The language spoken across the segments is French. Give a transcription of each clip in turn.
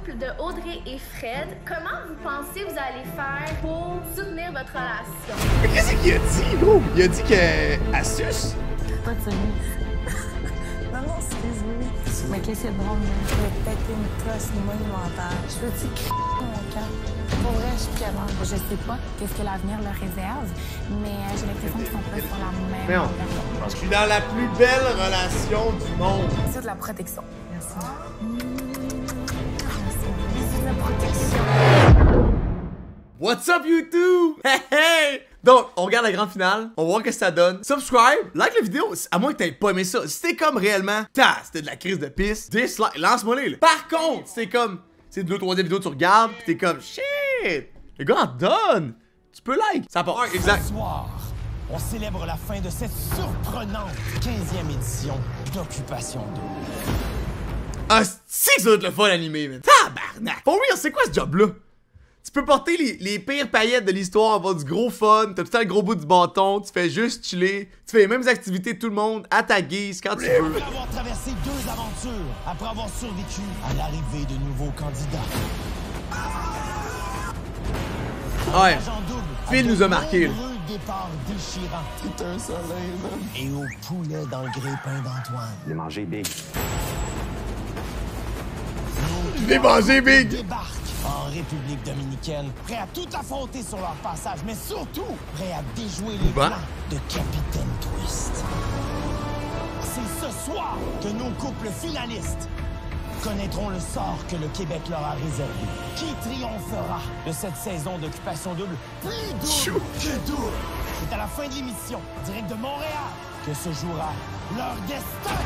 couple de Audrey et Fred. Comment vous pensez vous allez faire pour soutenir votre relation? Mais qu'est-ce qu'il a dit, gros? Il a dit qu'elle suce? Pas de non, non, excuse-moi. Mais qu'est-ce que c'est drôle, là? Je vais péter une cloche monumentale. Je veux dire, mon camp. Pour vrai, je suis capable. Je sais pas qu'est-ce que l'avenir leur réserve, mais j'ai l'impression qu'ils sont pas sur la même longueur. Je suis dans la plus belle relation du monde. C'est de la protection. Merci. C'est la protection. What's up, YouTube? Hey, hey! Donc, on regarde la grande finale, on va voir ce que ça donne. Subscribe, like la vidéo, à moins que t'aies pas aimé ça. Si t'es comme réellement, c'était de la crise de pisse, dislike, lance-moi les là. Par contre, c'est comme, c'est 2-3 vidéos que tu regardes, pis t'es comme, shit, le gars en donne. Tu peux like, ça part. Exact. Ce soir, on célèbre la fin de cette surprenante 15e édition d'Occupation Double. Ah, c'est que ça doit être le fun animé, man. Tabarnak. For real, c'est quoi ce job-là? Tu peux porter les pires paillettes de l'histoire, avoir du gros fun, t'as tout le temps le gros bout du bâton, tu fais juste chiller, tu fais les mêmes activités que tout le monde, à ta guise, quand tu veux. Après avoir traversé 2 aventures, après avoir survécu à l'arrivée de nouveaux candidats. Ouais, Agent double, Phil nous a marqué, là. départ déchirant. C'est un soleil, man. Et au poulet dans le grépin d'Antoine. De manger big. Je l'ai mangé, Big! Débarquent en République dominicaine, prêts à tout affronter sur leur passage, mais surtout prêts à déjouer les plans de Capitaine Twist. C'est ce soir que nos couples finalistes connaîtront le sort que le Québec leur a réservé. Qui triomphera de cette saison d'Occupation Double? Plus double que double! C'est à la fin de l'émission, direct de Montréal, que se jouera leur destin.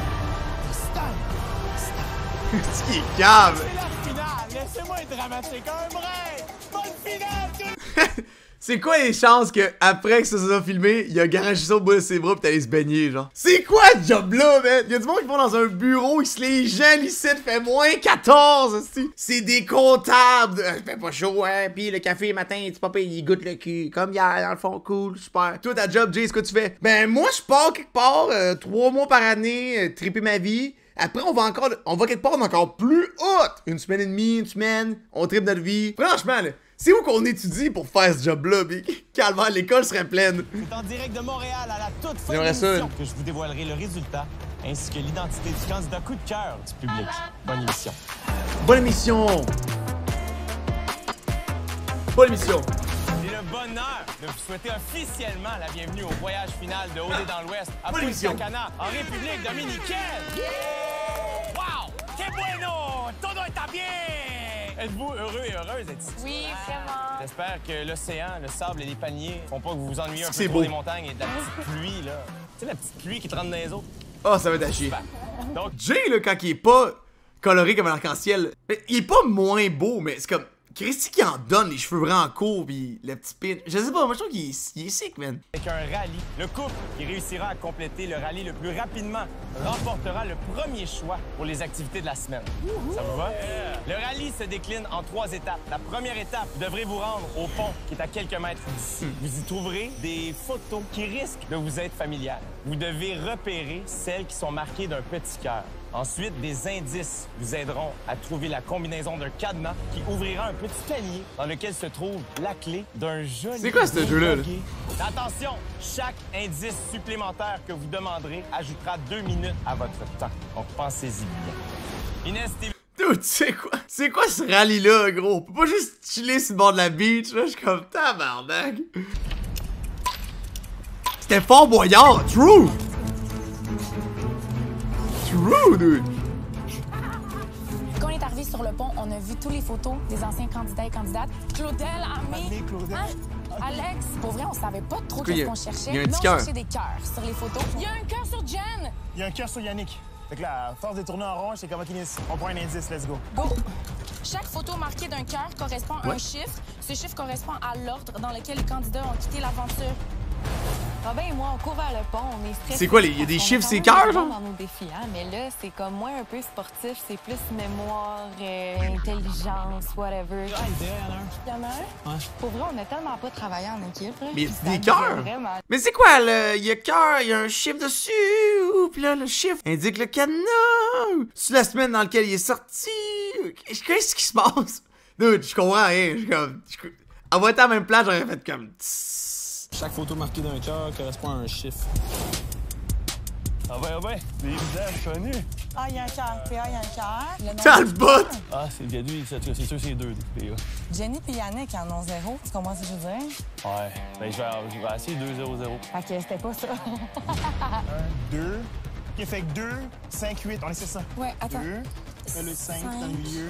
C'est qui est cave! C'est la finale! Laissez-moi être dramatique un break! Bonne finale, tout! C'est quoi les chances que après que ça soit filmé, il a garagé ça au bout de ses bras pis t'allais se baigner, genre? C'est quoi ce job-là, man? Y'a du monde qui vont dans un bureau, les gens ici fait moins 14, aussi. C'est des comptables! Je fais pas chaud, hein? Pis le café le matin, tu pas il goûte le cul. Comme hier, dans le fond, cool, super. Toi, ta job, Jay, c'est quoi tu fais? Ben, moi, je pars quelque part, 3 mois par année, triper ma vie. Après, on va quelque part encore plus haute. Une semaine et demie, une semaine, on tripe notre vie. Franchement, là, c'est où qu'on étudie pour faire ce job-là, Big? Calvaire, l'école serait pleine. C'est en direct de Montréal à la toute fin de J'aimerais ça. l'émission que je vous dévoilerai le résultat ainsi que l'identité du candidat coup de cœur du public. Bonne émission. Bonne émission! Bonne émission! J'ai le bonheur de vous souhaiter officiellement la bienvenue au voyage final de OD dans l'Ouest à Bonne émission. Punta Cana, en République dominicaine. Wow! Que bueno! Todo está bien! Êtes-vous heureux et heureuse d'être ici? Oui, vraiment. J'espère que l'océan, le sable et les palmiers font pas que vous vous ennuyez un peu C'est trop beau. des montagnes et de la petite pluie, là. Tu sais, la petite pluie qui te rentre dans les autres? Oh, ça va être à chier. Donc, Jay, là, quand il est pas coloré comme un arc-en-ciel, il est pas moins beau, mais c'est comme... Christy qui en donne les cheveux vraiment courts pis le petit pin. Je sais pas, moi je trouve qu'il est sick, man. avec un rallye, le couple qui réussira à compléter le rallye le plus rapidement remportera le premier choix pour les activités de la semaine. Ça vous va? Le rallye se décline en 3 étapes. La première étape, vous devrez vous rendre au pont qui est à quelques mètres d'ici. Vous y trouverez des photos qui risquent de vous être familières. Vous devez repérer celles qui sont marquées d'un petit cœur. Ensuite, des indices vous aideront à trouver la combinaison d'un cadenas qui ouvrira un petit panier dans lequel se trouve la clé d'un joli... C'est quoi ce jeu-là, là? Attention, chaque indice supplémentaire que vous demanderez ajoutera 2 minutes à votre temps. Donc pensez-y bien. Inès, t'es... Dude, tu sais quoi? C'est quoi ce rallye-là, gros? On peut pas juste chiller sur le bord de la beach, là? Je suis comme tabarnak. C'était Fort Boyard, true! True, dude! Quand on est arrivé sur le pont, on a vu toutes les photos des anciens candidats et candidates. Claudel, Amé, hein? Alex. Pour vrai, on savait pas trop Il y qu'est-ce a- qu'on cherchait. il y a un Mais petit on cœur. cherchait des cœurs sur les photos. Il y a un cœur sur Jen! Il y a un cœur sur Yannick. Fait que là, à force de tourner en rond, c'est comme OK, on prend un indice, let's go. Go! Chaque photo marquée d'un cœur correspond à un chiffre. Ce chiffre correspond à l'ordre dans lequel les candidats ont quitté l'aventure. Robin et moi, on court vers le pont, on est stressés. C'est quoi, il y a des On chiffres, est c'est quand même cœur, genre? dans nos défis, hein, mais là, c'est comme moins un peu sportif, c'est plus mémoire, intelligence, whatever. Il y en a un? Pour vrai, on n'a tellement pas travaillé en équipe. Là, Mais puis des ça cœurs? nous a vraiment... Mais c'est quoi, il y a cœur, il y a un chiffre dessus, pis là, le chiffre indique le cadenas. C'est la semaine dans laquelle il est sorti. Qu'est-ce qui se passe? Dude, je comprends rien. Je suis comme. À votre à la même place, j'aurais fait comme. Chaque photo marquée d'un cœur correspond à un chiffre. Ah ouais, des visages connus. Ah, il y a un cœur. PA, il y a un cœur. Le nom T'as du le bot! Ah, c'est le gars, lui, c'est sûr c'est deux, les gars. Jenny et Yannick en ont 0. Tu comprends ce que je veux dire? Ouais, ben je vais essayer 2-0-0. Fait que c'était pas ça. 2. OK, fait que 2, 5, 8. On essaie ça. Ouais, attends. 2. Fais le 5 dans le milieu.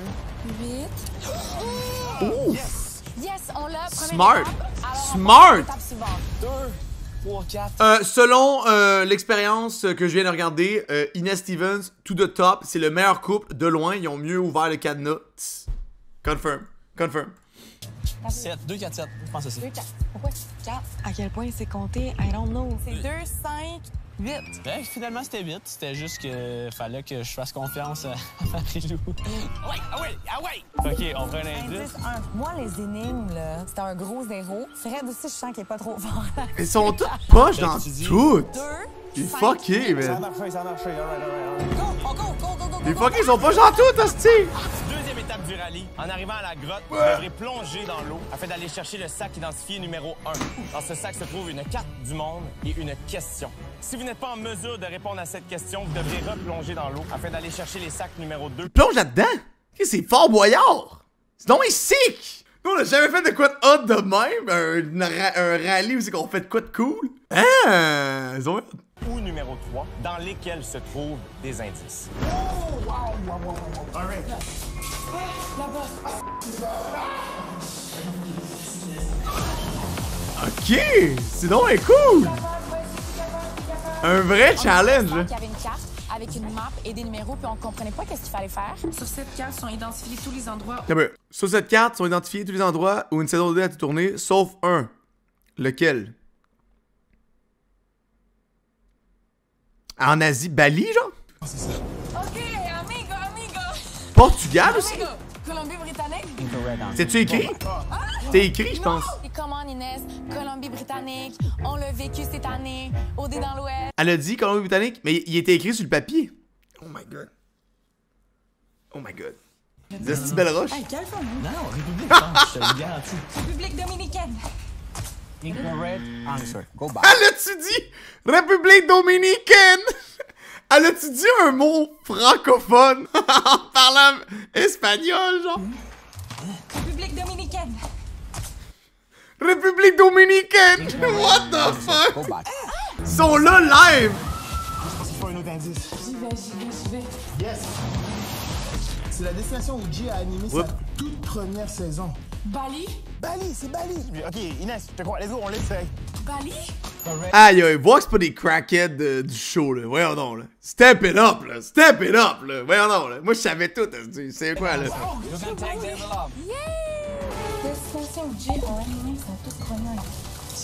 8. Yes! Yes, on l'a. Smart. Smart. Smart. 2, 3, 4. Selon l'expérience que je viens de regarder, Inès Stevens, To The Top, c'est le meilleur couple de loin. Ils ont mieux ouvert le cadenas. Confirm. 7, 2, 4, 7. Je pense que c'est ça. 2, 4. Pourquoi 4? À quel point c'est compté? I don't know. C'est 2, 5, 8. Ben, finalement, c'était vite. C'était juste que fallait que je fasse confiance à Marie-Lou. Ah ouais! OK, on prend un indice. 1. Moi, les énigmes, là, c'était un gros 0. Fred aussi, je sens qu'il est pas trop fort. Ils sont tous poches dans tu dis toutes. 2. Il est fucké, Ça en man. a fait, ça en a fait. All right. Go. Les fuckés, ils sont poches dans toutes, hostie. Deuxième étape du rallye. En arrivant à la grotte, vous devrez plonger dans l'eau afin d'aller chercher le sac identifié numéro 1. Dans ce sac se trouve une carte du monde et une question. Si vous n'êtes pas en mesure de répondre à cette question, vous devrez replonger dans l'eau afin d'aller chercher les sacs numéro 2. Plonge là-dedans. C'est Fort Boyard. C'est donc sick. Nous, on a jamais fait de quoi de hot de même. Un rallye où c'est qu'on fait de quoi de cool. Ah, ils ont... Ou numéro 3, dans lesquels se trouvent des indices. All right. Ok, c'est donc cool. Un vrai challenge. Il y avait une carte avec une map et des numéros, puis on comprenait pas qu'est-ce qu'il fallait faire. Sur cette carte sont identifiés tous les endroits. Sur cette carte sont identifiés tous les endroits où une saison 2 a été tournée, sauf un. Lequel? En Asie, Bali, genre? OK, amigo. Portugal aussi? Colombie-Britannique. C'est-tu écrit? C'est écrit, je pense. Et comment, Inès? Colombie-Britannique. On l'a vécu cette année. Au dé dans l'Ouest. Elle a dit Colombie-Britannique, mais il était écrit sur le papier. Oh my god. C'est belle roche. Non, République, je te le garantis. République dominicaine. Incorrect answer. Go back. Elle a-tu dit République dominicaine? Elle a-tu dit un mot francophone en parlant espagnol, genre? République dominicaine. République dominicaine! What the fuck? Go back. Ils sont là live! Je pense qu'il faut un autre indice. J'y vais. Yes! C'est la destination où Jay a animé sa toute première saison. Bali? Bali, c'est Bali! OK, Inès, je te crois. Let's go, on l'essaye. Bali? Aïe, aïe, vois que c'est pas des crackheads du show, là. Voyons donc, là. Step it up, là. Voyons donc, là. Moi, je savais tout, c'est quoi, là? Destination où Jay a animé sa toute première. Je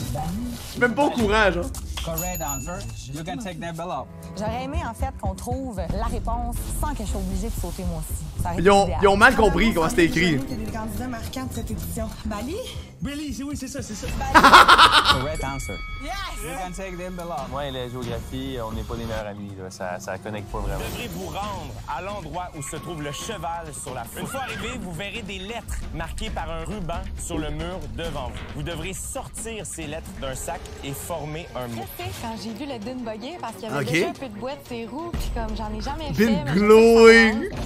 suis même pas au courant, genre. Correct answer. You can take that bell up. J'aurais aimé, en fait, qu'on trouve la réponse sans que je sois obligée de sauter moi aussi. Ça aurait été Ils idéal. ont mal compris comment c'était écrit. Il y a des candidats marquants de cette édition. Bali? Bali, oui, c'est ça. Correct answer. Yes! You can take that bell up. Moi et la géographie, on n'est pas des meilleurs amis. Là. Ça connecte pas vraiment. Vous devrez vous rendre à l'endroit où se trouve le cheval sur la foule. Une fois arrivé, vous verrez des lettres marquées par un ruban sur le mur devant vous. Vous devrez sortir ces lettres d'un sac et former un mot. Tu sais, quand j'ai vu le din bugger, parce qu'il y avait Ok. déjà un peu de boîte ses roues, puis comme j'en ai jamais Been fait. mais je sais que glowing. ça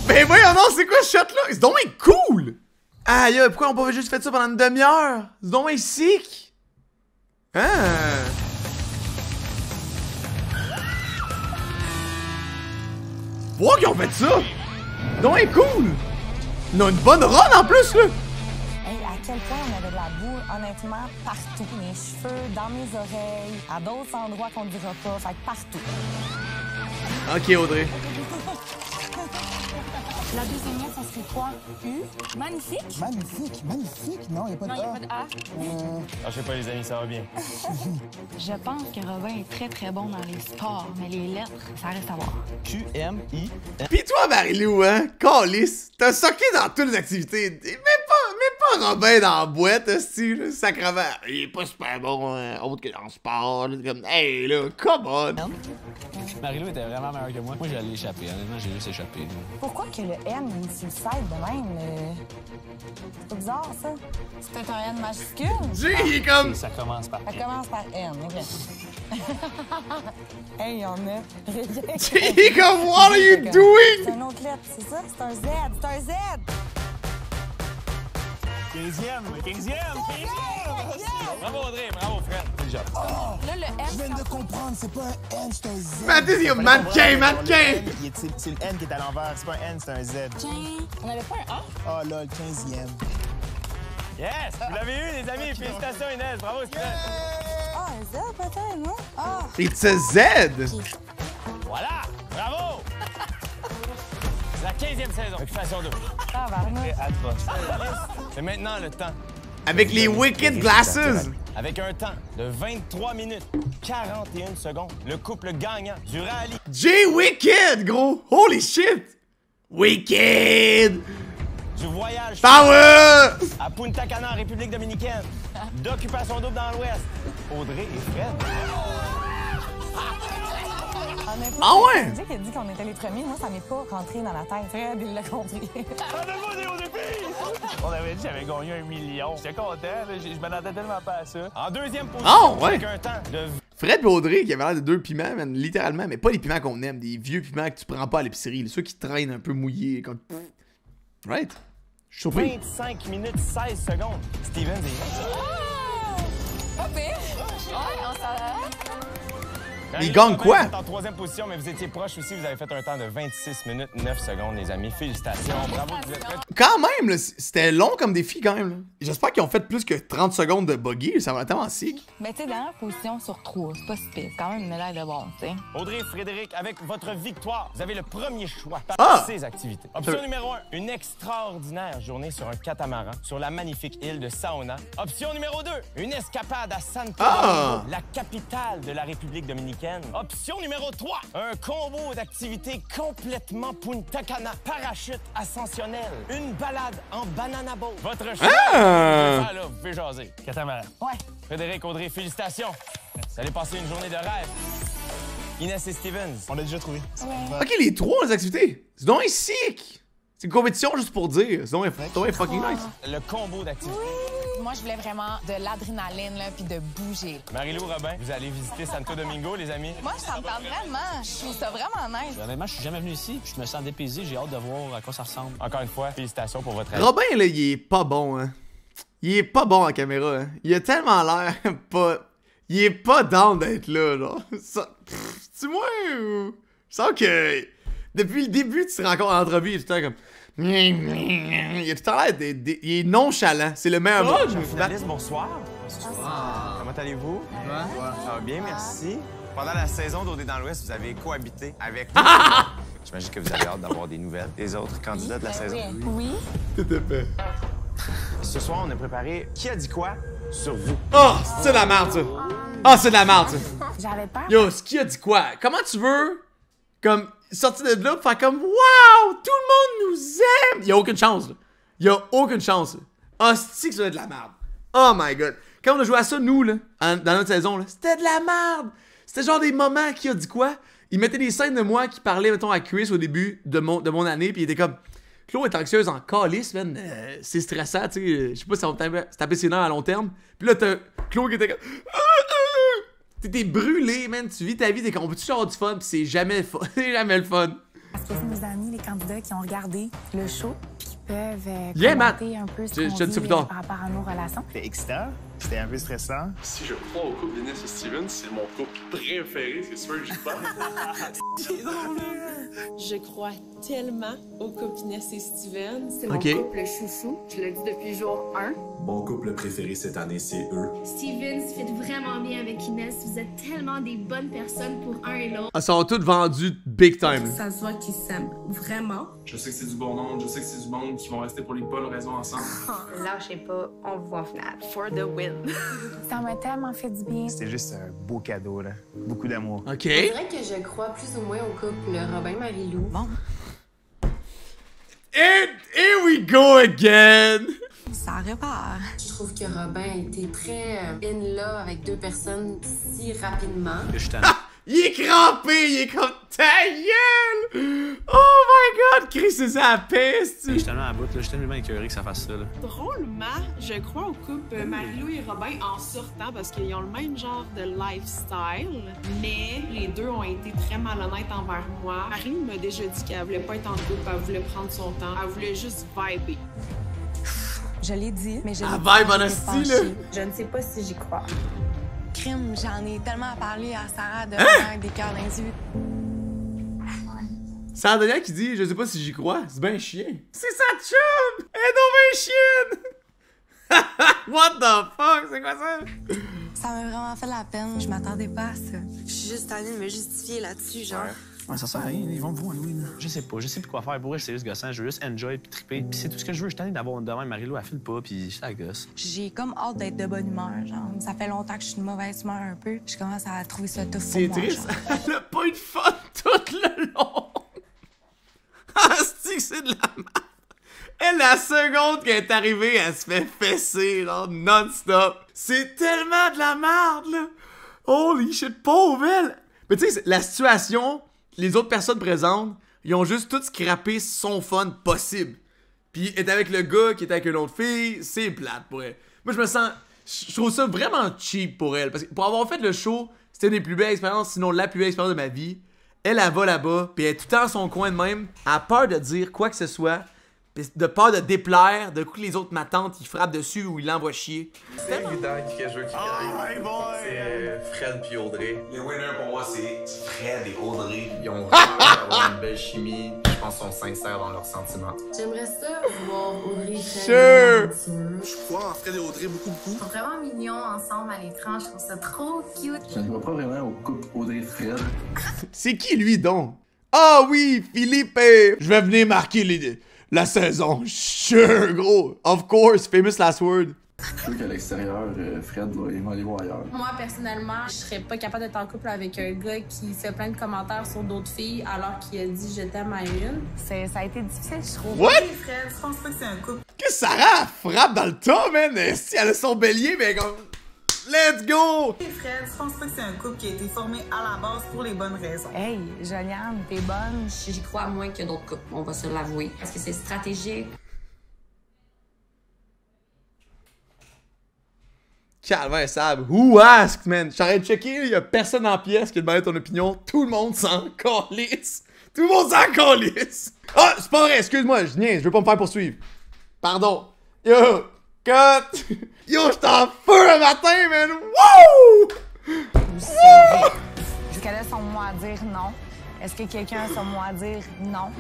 Mais voyons non, c'est quoi ce shot-là? C'est donc bien cool! Aïe, pourquoi on pouvait juste faire ça pendant une demi-heure? C'est donc bien sick! Ah! Voir qu'ils ont fait ça! C'est donc bien cool! Ils ont une bonne run en plus, là! Hey, à quel point on avait de la boue, honnêtement, partout. Mes cheveux, dans mes oreilles, à d'autres endroits qu'on ne dira pas, fait que partout. Ok, Audrey. La deuxième lettre, ça serait quoi? U? Magnifique? Magnifique. Non, il n'y a pas de Non, il n'y a pas de A. Ah, je sais pas, les amis, ça va bien. Je pense que Robin est très très bon dans les sports, mais les lettres, ça reste à voir. QMI. Pis toi, Marie-Lou, hein? Calice, t'as socké dans toutes les activités. Mais pas Robin dans la boîte, style, sacrément. Il est pas super bon, autre que dans le sport. Là, comme, hey, là, come on. Marie-Lou était vraiment meilleure que moi. Moi, j'allais échapper. Honnêtement, j'ai juste échappé. Pourquoi que le N il est sur le side de même? C'est pas bizarre, ça? C'est peut-être un N majuscule? Jay, il est comme... Ça commence par Ça commence par N, OK. Hey, il y en a. Jay, il est comme, what are you doing? C'est un autre lettre, c'est ça? C'est un Z, c'est un Z! 15e! Bravo Audrey, bravo Fred. Good job. Là, le N, Je viens de comprendre, c'est pas un N, c'est un Z. Mathis, il y a mannequin! C'est le N qui est à l'envers, c'est pas un N, c'est un Z. on n'avait pas un A? Oh là, le 15e. Yes! Vous l'avez eu les amis, félicitations Inès, bravo Steven. Ah, un Z peut-être, non? Ah! It's a Z! Voilà! Bravo! C'est la 15e saison. Occupation double. Ah, barnouche. C'est maintenant le temps. Avec les Wicked Glasses! Avec un temps de 23 minutes 41 secondes, le couple gagnant du rallye Jay Wicked, gros! Holy shit! Wicked! du voyage Power! à Punta Cana, en République dominicaine, d'occupation double dans l'Ouest. Audrey et Fred. Ah ouais? Jay qui a dit qu'on était les premiers, moi, ça m'est pas rentré dans la tête. Fred, il l'a compris. On avait dit que j'avais gagné 1 million. J'étais content, là. Je m'attendais tellement pas à ça. En deuxième position, Oh, ouais. avec un temps de Fred et Audrey qui avaient l'air de deux piments, man, littéralement, mais pas les piments qu'on aime, des vieux piments que tu prends pas à l'épicerie, ceux qui traînent un peu mouillés. Comme... Right? Je suis surpris. 25 minutes 16 secondes. Steven et Pas pire. Ouais, on s'en... Il gagne quoi? Vous êtes en troisième position, mais vous étiez proche aussi. Vous avez fait un temps de 26 minutes 9 secondes, les amis. Félicitations. Bravo, vous êtes prêts. Quand même, là, c'était long comme défi quand même. Là. J'espère qu'ils ont fait plus que 30 secondes de buggy, ça va tellement sick. Mais tu sais, dernière position sur 3, c'est pas si pire. C'est quand même une médaille de bon, tu sais. Audrey et Frédéric, avec votre victoire, vous avez le premier choix Ah! par ces activités. Option numéro 1, une extraordinaire journée sur un catamaran sur la magnifique île de Saona. Option numéro 2, une escapade à Santo Domingo, la capitale de la République dominicaine. Option numéro 3, un combo d'activités complètement Punta Cana, parachute ascensionnel, une balade en banana boat. Votre choix, là, vous pouvez jaser. Catamaran. Ouais. Frédéric, Audrey, félicitations. Vous allez passer une journée de rêve. Inès et Stevens. On l'a déjà trouvé. Ok, les trois, les activités. C'est donc sick! C'est une compétition juste pour dire. C'est donc fucking nice. Le combo d'activités. Moi, je voulais vraiment de l'adrénaline, là, puis de bouger. Marie-Lou, Robin, vous allez visiter Santo Domingo, les amis. Moi, ça me parle vraiment. Je trouve ça vraiment nice. Honnêtement, je suis jamais venu ici. Je me sens dépaysé. J'ai hâte de voir à quoi ça ressemble. Encore une fois, félicitations pour votre aide. Robin, là, il est pas bon, hein. Il est pas bon en caméra, hein. Il a tellement l'air pas... Il est pas down d'être là, genre. C'est moi ou... Je sens que... Depuis le début, tu te rencontres en entrevue, il est tout le temps comme... Il a tout le temps l'air il est nonchalant. C'est le meilleur mot. Finaliste, bonsoir. Bonsoir. Comment allez-vous? Ça va bien, merci. Pendant la saison d'Odé dans l'Ouest, vous avez cohabité avec nous. J'imagine que vous avez hâte d'avoir des nouvelles des autres candidats de la saison. Oui. Tout à fait. Ce soir, on a préparé Qui a dit quoi sur vous. Oh, c'est de la merde, ça. Ah, c'est de la merde, ça. J'avais peur. Yo, ce qui a dit quoi? Comment tu veux, comme, sortir de là pour faire comme, wow, tout le monde nous aime? Y'a aucune chance, là. Y'a aucune chance, là. Ah, c'est que ça va être de la merde. Oh my god. Quand on a joué à ça, nous, là, dans notre saison, là, c'était de la merde. C'était genre des moments qui a dit quoi? Il mettait des scènes de moi qui parlaient, mettons, à Chris au début de mon année, puis il était comme, Claude est anxieuse en calice, man. C'est stressant, tu sais. Je sais pas si ça va se taper ses nerfs à long terme. Puis là, t'as Claude qui était comme, t'es brûlé, man. Tu vis ta vie, t'es comme, on peut-tu avoir du fun, puis c'est jamais le fun. C'est jamais le fun. Parce que c'est nos amis, les candidats qui ont regardé le show, qui peuvent Matt. commenter un peu ce Je qu'on te dis dit plus tard. par rapport à nos relations. C'était excitant, c'était un peu stressant. Si je crois au couple d'Inès et Steven, c'est mon couple préféré, c'est sûr que j'y pense. Je crois tellement au couple Inès et Steven. C'est mon Ok. couple chouchou. Je le dis depuis jour 1. Mon couple préféré cette année, c'est eux. Steven se fit vraiment bien avec Inès. Vous êtes tellement des bonnes personnes pour un et l'autre. Ils sont tous vendus big time. Ça se voit qu'ils s'aiment vraiment. Je sais que c'est du bon monde, je sais que c'est du monde qui vont rester pour les bonnes raisons ensemble. Lâchez pas, on vous voit en finale. For the win. Ça m'a tellement fait du bien. C'était juste un beau cadeau, là. Beaucoup d'amour. Ok. Je dirais que je crois plus ou moins au couple Robin-Marie-Lou. Bon. And here we go again. ça répare. Je trouve que Robin a été très in love avec deux personnes si rapidement. Il est crampé, il est comme ta gueule! Oh my god, Chris, c'est ça la peste! Je suis tellement à bout, là, je suis tellement écœuré que ça fasse ça. Là. Drôlement, je crois au couple Marie-Lou et Robin en sortant parce qu'ils ont le même genre de lifestyle, mais les deux ont été très malhonnêtes envers moi. Marie-Lou m'a déjà dit qu'elle voulait pas être en couple, elle voulait prendre son temps, elle voulait juste vibrer. Je l'ai dit, mais je Ah, l'ai pas, vibe en je l'ai esti, fâché. là! Je ne sais pas si j'y crois. Crime, j'en ai tellement parlé à Sarah de avec des cœurs dans les yeux. C'est Andrea qui dit, je sais pas si j'y crois, c'est ben chien. C'est sa chum! Elle est donc ben chienne! What the fuck, c'est quoi ça? Ça m'a vraiment fait la peine, je m'attendais pas à ça. Je suis juste allée me justifier là-dessus, genre. Ouais, ça sert à rien, ils vont vous Halloween. Je sais pas plus quoi faire. Pour elle, c'est juste gossant. Je veux juste enjoy puis triper. Puis c'est tout ce que je veux. Je suis tanné d'avoir une demain. Marie-Lou, elle file pas, puis ça gosse. J'ai comme hâte d'être de bonne humeur, genre. Ça fait longtemps que je suis de mauvaise humeur un peu. Je commence à trouver ça tough pour C'est moi, triste, genre. elle a pas eu de fun tout le long! Ah, c'est de la merde! Elle, la seconde qu'elle est arrivée, elle se fait fesser, genre, non-stop. C'est tellement de la merde, là! Holy shit, pauvre elle! Mais tu sais, la situation, les autres personnes présentes, ils ont juste tout scrappé son fun possible. Puis être avec le gars qui est avec une autre fille, c'est plate pour elle. Moi, je trouve ça vraiment cheap pour elle. Parce que pour avoir fait le show, c'était une des plus belles expériences, sinon la plus belle expérience de ma vie. Elle va là-bas, puis elle est tout le temps dans son coin de même, elle a peur de dire quoi que ce soit, pis de peur de déplaire, de coup que les autres m'attendent, ils frappent dessus ou ils l'envoient chier. C'est évident qui a joué qui gagne. C'est Fred puis Audrey. Les winners pour moi, c'est Fred et Audrey. Ils ont vraiment une belle chimie. Je pense qu'ils sont sincères dans leurs sentiments. J'aimerais ça voir Audrey et Fred. Sure. Je crois en Fred et Audrey beaucoup. Ils sont vraiment mignons ensemble à l'écran. Je trouve ça trop cute. Je ne vois pas vraiment au couple Audrey-Fred. C'est qui lui donc? Ah oui, Philippe! Je vais venir marquer la saison. Sure, gros. Of course, famous last word. Je trouve qu'à l'extérieur, Fred doit aller voir ailleurs. Moi, personnellement, je serais pas capable d'être en couple avec un gars qui fait plein de commentaires sur d'autres filles alors qu'il a dit « je t'aime » à une. Ça a été difficile, je trouve. What? Fred, je pense pas que c'est un couple. Que Sarah frappe dans le tas, man! Si elle a son bélier, mais comme... Let's go! Fred, je pense pas que c'est un couple qui a été formé à la base pour les bonnes raisons. Hey, Joliane, t'es bonne. J'y crois moins que d'autres couples, on va se l'avouer. Parce que c'est stratégique. Calvaire, Sab. Who asked, man? J'arrête de checker, y'a personne en pièce qui a demandé ton opinion. Tout le monde s'en calisse. Tout le monde s'en calisse. Ah, c'est pas vrai, excuse-moi, je niaise, je veux pas me faire poursuivre. Pardon. Yo, cut. Yo, j'étais en feu le matin, man. Wouh! Est-ce qu'elle a son mot à dire non? Est-ce que quelqu'un a son mot à dire non?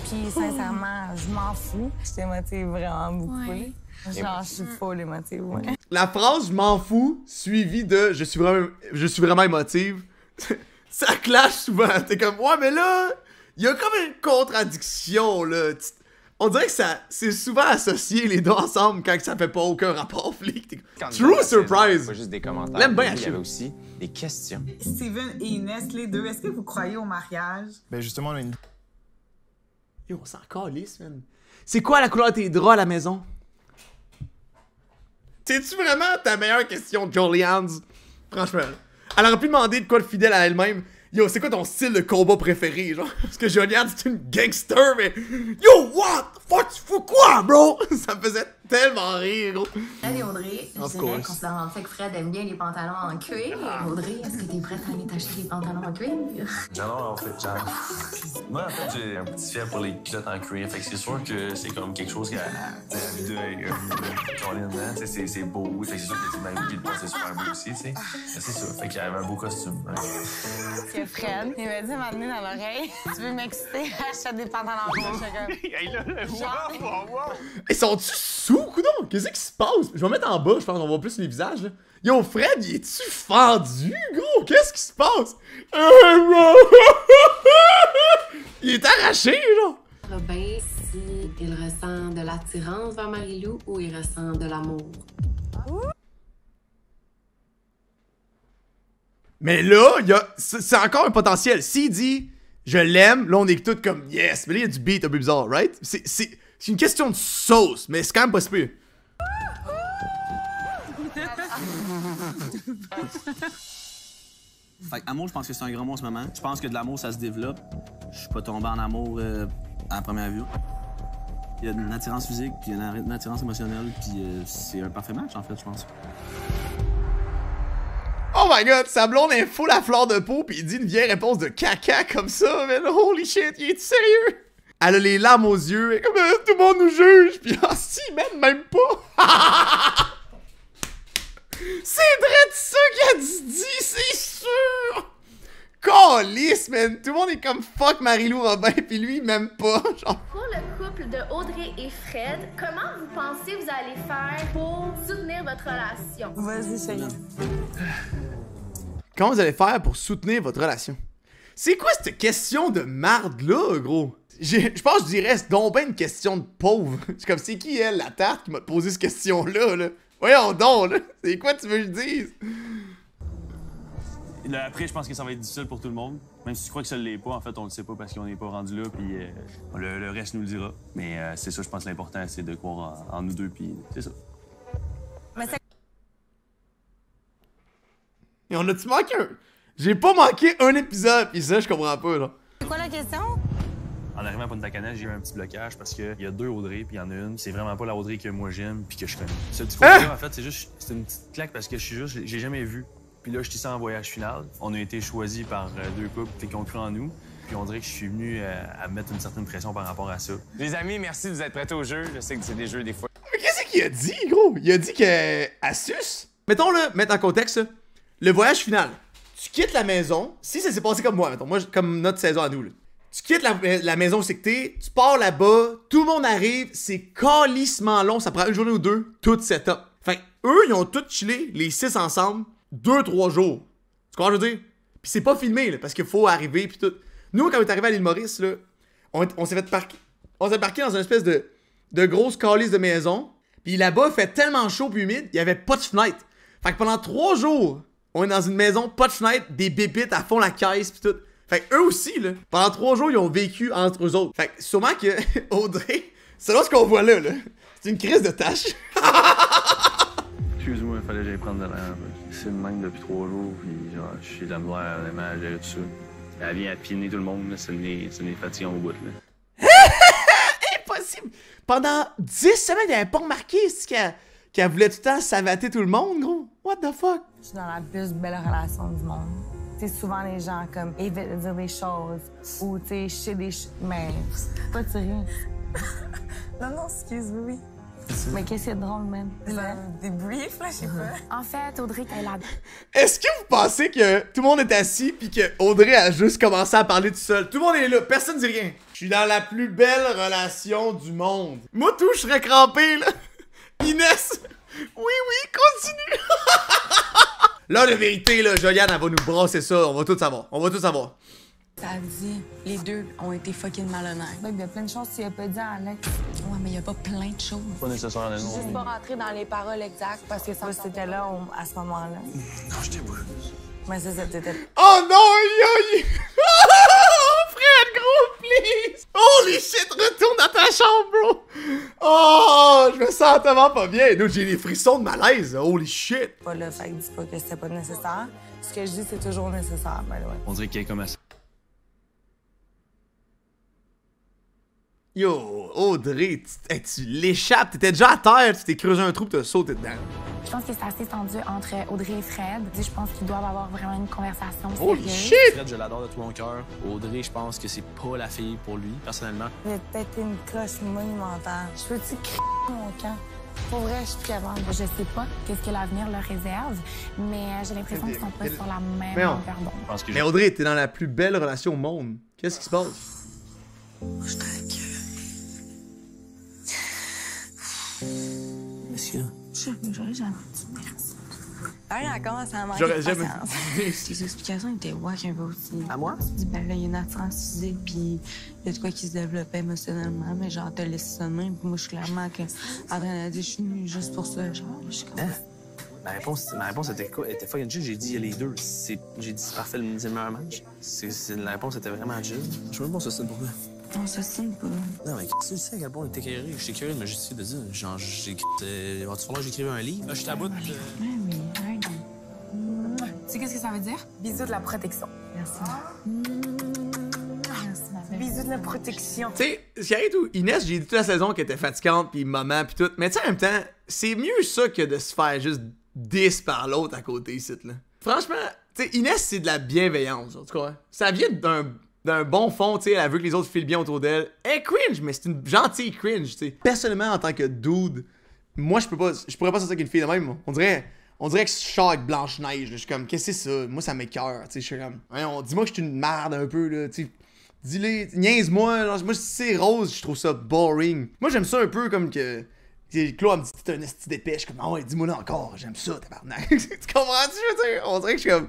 Puis sincèrement, je m'en fous. Je t'émotive vraiment beaucoup. Ouais. Genre, je suis full émotive, ouais. La phrase « je m'en fous » suivie de « je suis vraiment émotive », ça clash souvent. T'es comme « ouais, mais là, il y a comme une contradiction, là. » On dirait que c'est souvent associé les deux ensemble quand ça fait pas aucun rapport, flic. True surprise! Pas juste des commentaires. L'aime bien, il y avait aussi des questions. Steven et Inès, les deux, est-ce que vous croyez au mariage? Ben justement, on a une... Yo, on s'en calisse, man. C'est quoi la couleur de tes draps à la maison? C'est-tu vraiment ta meilleure question, Jolians? Franchement. Elle aurait pu demander de quoi de fidèle à elle-même. Yo, c'est quoi ton style de combat préféré, genre? Parce que Jolian, c'est une gangster, mais... Yo, what? Fuck, tu fous quoi, bro? Ça me faisait tellement rire, gros. Fred et Audrey, je dirais, considérant le fait que Fred aime bien les pantalons en cuir. Audrey, est-ce que t'es prête à aller t'acheter des pantalons en cuir? Non, en fait, genre... Moi, en fait, j'ai un petit fier pour les culottes en cuir. Fait que c'est sûr que c'est comme quelque chose qui a... C'est beau. Fait que c'est sûr que Marie-Lou c'est super beau aussi, tu sais. C'est ça. Fait qu'il y avait un beau costume. C'est Fred, il m'a dit à m'amener dans l'oreille. Tu veux m'exciter? Achète des pantalons rouges. Ils sont-tu sous, coudonc? Qu'est-ce qui se passe? Je vais mettre en bas, je pense qu'on voit plus les visages, là. Yo, Fred, il est-tu fendu, gros? Qu'est-ce qui se passe? Il est arraché, genre! Robin, si il ressent de l'attirance vers Marie-Lou ou il ressent de l'amour. Mais là, c'est encore un potentiel. S'il dit « je l'aime », là, on est tous comme « yes ». Mais là, il y a du beat un peu bizarre, right? C'est une question de sauce, mais c'est quand même pas si pire. Fait que amour, je pense que c'est un grand mot en ce moment. Je pense que de l'amour, ça se développe. Je suis pas tombé en amour à la première vue. Il y a une attirance physique, puis il y a une attirance émotionnelle, puis c'est un parfait match, en fait, je pense. Oh my god, sa blonde est full à fleur de peau, puis il dit une vieille réponse de caca comme ça, man. Holy shit, il est sérieux? Elle a les larmes aux yeux, et comme tout le monde nous juge, puis ah si, même pas. C'est vrai de ça qu'elle dit, c'est sûr! Calisse, man! Tout le monde est comme fuck Marie-Lou Robin, pis lui, même pas, genre. Pour le couple de Audrey et Fred, comment vous pensez vous allez faire pour soutenir votre relation? Vas-y, Chérie. Comment vous allez faire pour soutenir votre relation? C'est quoi cette question de marde-là, gros? Je pense que je dirais, c'est donc ben une question de pauvre. C'est comme, c'est qui, elle, la tarte, qui m'a posé cette question-là, là? Voyons donc, là! C'est quoi tu veux que je dise? Là, après, je pense que ça va être difficile pour tout le monde. Même si tu crois que ça ne l'est pas, en fait, on le sait pas parce qu'on n'est pas rendu là, puis le reste nous le dira. Mais c'est ça, je pense que l'important, c'est de croire en nous deux, puis c'est ça. Mais c'est... Et on a-tu manqué un? J'ai pas manqué un épisode, pis ça, je comprends pas, là. C'est quoi la question? En arrivant à Punta Cana, j'ai eu un petit blocage parce qu'il y a deux Audrey, puis il y en a une. C'est vraiment pas la Audrey que moi j'aime, puis que je connais. Ce petit côté-là, en fait, c'est une petite claque parce que j'ai jamais vu. Puis là, je suis en voyage final. On a été choisis par deux couples qui ont cru en nous. Puis on dirait que je suis venu à mettre une certaine pression par rapport à ça. Les amis, merci de vous être prêtés au jeu. Je sais que c'est des jeux des fois. Mais qu'est-ce qu'il a dit, gros? Il a dit qu'elle suce? Mettons, là, mettre en contexte, là, le voyage final. Tu quittes la maison. Si ça s'est passé comme moi, mettons, comme notre saison à nous, là. Tu quittes la maison où c'est que t'es, tu pars là-bas, tout le monde arrive, c'est calissement long, ça prend une journée ou deux, tout setup. Fait eux, ils ont tous chillé, les 6 ensemble, 2-3 jours. Tu comprends ce que je veux dire? Pis c'est pas filmé, là, parce qu'il faut arriver, pis tout. Nous, quand on est arrivé à l'île Maurice, là, on s'est fait parquer. On s'est parqué dans une espèce de grosse calice de maison. Pis là-bas, il fait tellement chaud pis humide, il y avait pas de fenêtre. Fait que pendant 3 jours, on est dans une maison, pas de fenêtre, des bébites à fond la caisse pis tout. Fait que eux aussi, là, pendant 3 jours, ils ont vécu entre eux autres. Fait que sûrement que Audrey, selon ce qu'on voit là, c'est une crise de tâche. Excuse-moi, il fallait que j'aille prendre de l'air. C'est le même depuis 3 jours, puis genre, je suis de la misère vraiment à gérer tout ça. Elle vient à piner tout le monde, là, c'est une fatigant au bout, là. Impossible! Pendant 10 semaines, elle avait pas remarqué qu'elle voulait tout le temps savater tout le monde, gros. What the fuck? Je suis dans la plus belle relation du monde. Tu sais, souvent, les gens, comme, évitent de dire des choses ou, tu sais, je sais des choses. Mais, pas de rien. Non, excuse, oui. Mais qu'est-ce qui est drôle, même? Des briefs, là, je sais pas. En fait, Audrey, elle a... Est-ce que vous pensez que tout le monde est assis pis que Audrey a juste commencé à parler tout seul? Tout le monde est là, personne dit rien. Je suis dans la plus belle relation du monde. Moi, tout, je serais crampé, là. Inès! Oui, continue! Là, de vérité, là, Joyanne, elle va nous brasser ça. On va tout savoir. Ça dit, les deux ont été fucking malhonnêtes. Il y a plein de choses que tu n'as pas dit à Alex. Ouais, mais il y a pas plein de choses. Pas nécessaire, non. Je suis juste pas rentrer dans les paroles exactes parce que ça C'était là à ce moment-là. Non, je t'ai pas. Mais c'est ça, t'étais... Oh non, aïe! Fred, gros, please! Holy shit, retourne dans ta chambre, bro! Oh, je me sens tellement pas bien. Nous, j'ai des frissons de malaise. Holy shit! Pas là, fait que dis pas que c'était pas nécessaire. Ce que je dis, c'est toujours nécessaire, by the way. On dirait qu'il y a comme ça. Yo, Audrey, tu l'échappes, t'étais déjà à terre, tu t'es creusé un trou pis t'as sauté dedans. Je pense que c'est assez tendu entre Audrey et Fred. Je pense qu'ils doivent avoir vraiment une conversation Holy sérieuse. shit! Fred, je l'adore de tout mon cœur. Audrey, je pense que c'est pas la fille pour lui, personnellement. J'ai peut-être une coche monumentale. Je peux-tu crier mon camp? Pour vrai, je suis plus capable. Je sais pas qu'est-ce que l'avenir leur réserve, mais j'ai l'impression qu'ils sont pas sur la même longueur d'onde. Mais Audrey, t'es dans la plus belle relation au monde. Qu'est-ce qui se passe? Je t'inquiète. Monsieur. J'aurais jamais dû dire ça. Elle commence à manquer J'aurais de jamais patience. Les explications étaient wack un peu aussi. À moi? Tu dis, ben là, il y a une attirance physique, puis il y a de quoi qui se développait émotionnellement, mais genre, t'as laissé ça de même, puis moi, je suis clairement en train de dire, je suis venue juste pour ça. Genre, je suis comme... Ma réponse était quoi? Elle était fucking chill. J'ai dit les deux. J'ai dit c'est parfait, c'est le meilleur match. La réponse était vraiment chill. Je veux même pas s'ostiner pour toi. On s'ostine pas. Non, mais tu sais à quel point on était curieux. J'étais curieux de me justifier de dire. Genre, va-tu falloir que j'écrive un livre? Là, je t'aboute. Ouais, mais arrête. sais qu'est-ce que ça veut dire? Bisous de la protection. Merci. Bisous de la protection. Tu sais, ce qui arrive tout, Inès, j'ai dit toute la saison qu'elle était fatigante, pis maman, pis tout. Mais tu sais, en même temps, c'est mieux ça que de se faire juste 10 par l'autre à côté, ici, là. Franchement, tu sais, Inès, c'est de la bienveillance, en tout cas. Ça vient d'un bon fond, tu sais, elle veut que les autres filent bien autour d'elle. Elle est cringe, mais c'est une gentille cringe, tu sais. Personnellement, en tant que dude, moi, je pourrais pas sortir avec une fille de même, moi. On dirait que je sors avec Blanche-Neige, je suis comme, qu'est-ce que c'est ça? Moi, ça m'écoeure, tu sais, je suis comme, dis-moi que je suis une merde un peu, là, tu sais. Dis-le, niaise-moi, genre, moi, si c'est rose, je trouve ça boring. Moi, j'aime ça un peu comme que... Claude me dit, t'es un esti d'épée, je suis comme, ah ouais, dis-moi là encore, j'aime ça, tabarnak. Tu comprends-tu, je veux dire? On dirait que je suis comme...